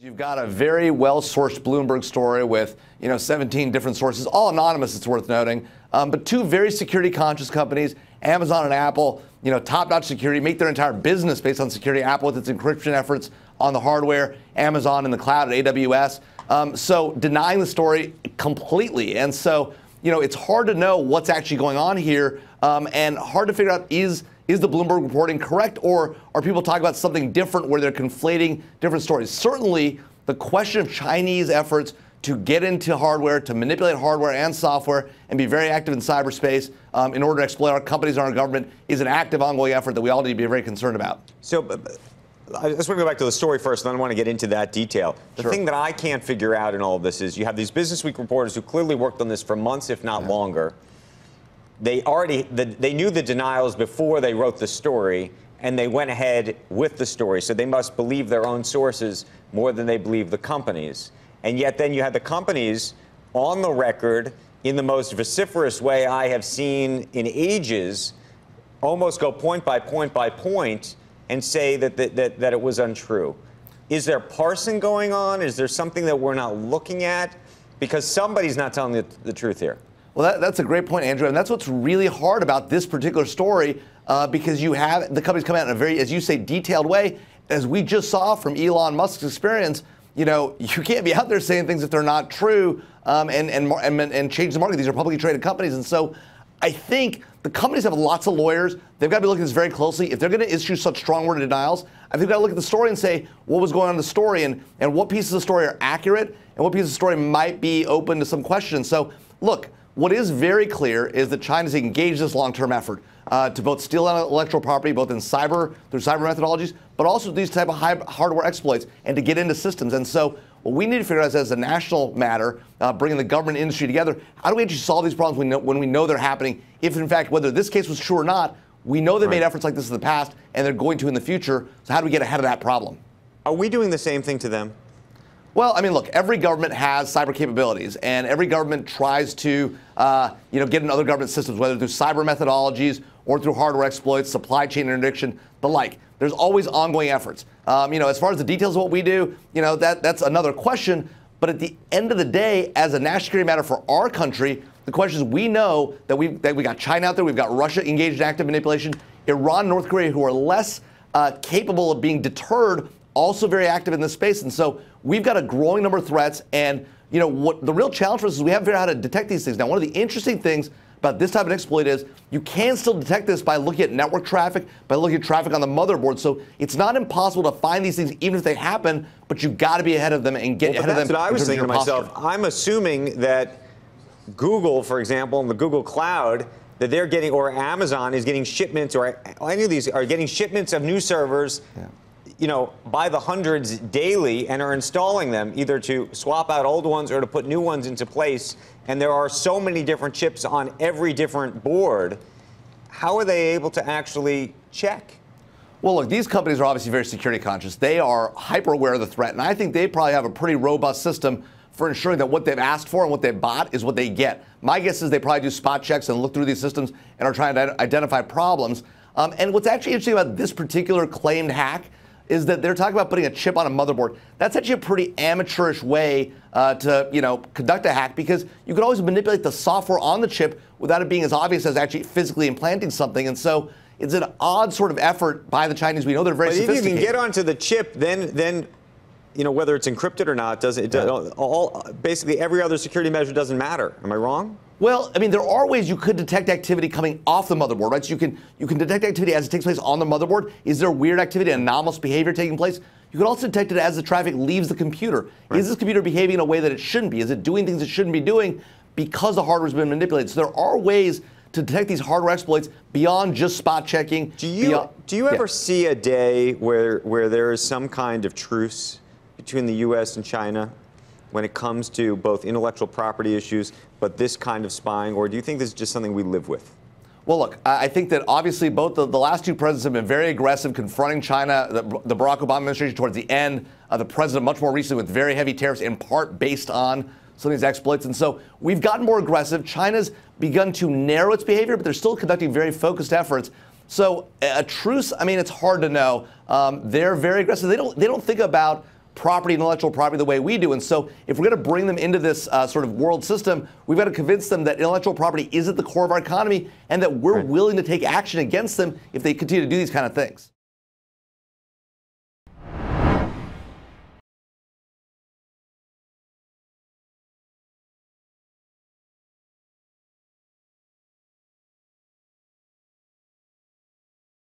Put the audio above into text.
You've got a very well-sourced Bloomberg story with, 17 different sources, all anonymous, it's worth noting, but two very security-conscious companies, Amazon and Apple, top-notch security, make their entire business based on security. Apple with its encryption efforts on the hardware, Amazon in the cloud at AWS. So denying the story completely. And so, it's hard to know what's actually going on here and hard to figure out is the Bloomberg reporting correct, or are people talking about something different where they're conflating different stories? Certainly, the question of Chinese efforts to get into hardware, to manipulate hardware and software, and be very active in cyberspace in order to exploit our companies and our government is an active, ongoing effort that we all need to be very concerned about. So I just want to go back to the story first, and then I want to get into that detail. The thing that I can't figure out in all of this is you have these Business Week reporters who clearly worked on this for months, if not longer. They knew the denials before they wrote the story, and they went ahead with the story. So they must believe their own sources more than they believe the companies. And yet then you had the companies on the record in the most vociferous way I have seen in ages, almost go point by point by point and say that it was untrue. Is there parsing going on? Is there something that we're not looking at? Because somebody's not telling the truth here. Well, that's a great point, Andrew, and that's what's really hard about this particular story because you have the companies come out in a very, as you say, detailed way. As we just saw from Elon Musk's experience, you can't be out there saying things if they're not true and change the market. These are publicly traded companies, and so I think the companies have lots of lawyers. They've got to be looking at this very closely. If they're going to issue such strong word denials, I think they've got to look at the story and say what was going on in the story and what pieces of the story are accurate and what pieces of the story might be open to some questions. So, look. What is very clear is that China's engaged in this long-term effort to both steal intellectual property, both in through cyber methodologies, but also these type of hardware exploits, and to get into systems. And so what we need to figure out is, as a national matter, bringing the government and industry together, how do we actually solve these problems when we know they're happening? If, in fact, whether this case was true or not, we know they made efforts like this in the past, and they're going to in the future. So how do we get ahead of that problem? Are we doing the same thing to them? Well, I mean, look, every government has cyber capabilities, and every government tries to, get in other government systems, whether through cyber methodologies or through hardware exploits, supply chain interdiction, the like. There's always ongoing efforts. As far as the details of what we do, that's another question. But at the end of the day, as a national security matter for our country, the question is we know that we got China out there, we've got Russia engaged in active manipulation, Iran, North Korea, who are less capable of being deterred, also very active in this space. And so we've got a growing number of threats. And, what the real challenge for us is we haven't figured out how to detect these things. Now, one of the interesting things about this type of exploit is you can still detect this by looking at network traffic, by looking at traffic on the motherboard. So it's not impossible to find these things even if they happen, but you've got to be ahead of them and get ahead of them. That's what I was thinking to myself. I'm assuming that Google, for example, in the Google Cloud, that they're getting, or Amazon is getting shipments, or any of these are getting shipments of new servers. Yeah. By the hundreds daily, and are installing them either to swap out old ones or to put new ones into place. And there are so many different chips on every different board. How are they able to actually check? Well, look, these companies are obviously very security conscious. They are hyper aware of the threat. And I think they probably have a pretty robust system for ensuring that what they've asked for and what they've bought is what they get. My guess is they probably do spot checks and look through these systems and are trying to identify problems. And what's actually interesting about this particular claimed hack is that they're talking about putting a chip on a motherboard. That's actually a pretty amateurish way to, conduct a hack, because you could always manipulate the software on the chip without it being as obvious as actually physically implanting something. And so it's an odd sort of effort by the Chinese. We know they're very sophisticated. If you can get onto the chip, then whether it's encrypted or not, basically every other security measure doesn't matter. Am I wrong? Well, I mean, there are ways you could detect activity coming off the motherboard, right? So you can detect activity as it takes place on the motherboard. Is there weird activity, anomalous behavior taking place? You can also detect it as the traffic leaves the computer. Right. Is this computer behaving in a way that it shouldn't be? Is it doing things it shouldn't be doing because the hardware's been manipulated? So there are ways to detect these hardware exploits beyond just spot checking. Do you ever see a day where there is some kind of truce between the U.S. and China when it comes to both intellectual property issues, but this kind of spying, or do you think this is just something we live with? Well, look, I think that obviously both the last two presidents have been very aggressive confronting China, the Barack Obama administration towards the end, the president much more recently with very heavy tariffs, in part based on some of these exploits. And so we've gotten more aggressive. China's begun to narrow its behavior, but they're still conducting very focused efforts. So a truce, I mean, it's hard to know. They're very aggressive. They don't think about property, intellectual property, the way we do. And so if we're going to bring them into this sort of world system, we've got to convince them that intellectual property is at the core of our economy and that we're willing to take action against them if they continue to do these kind of things.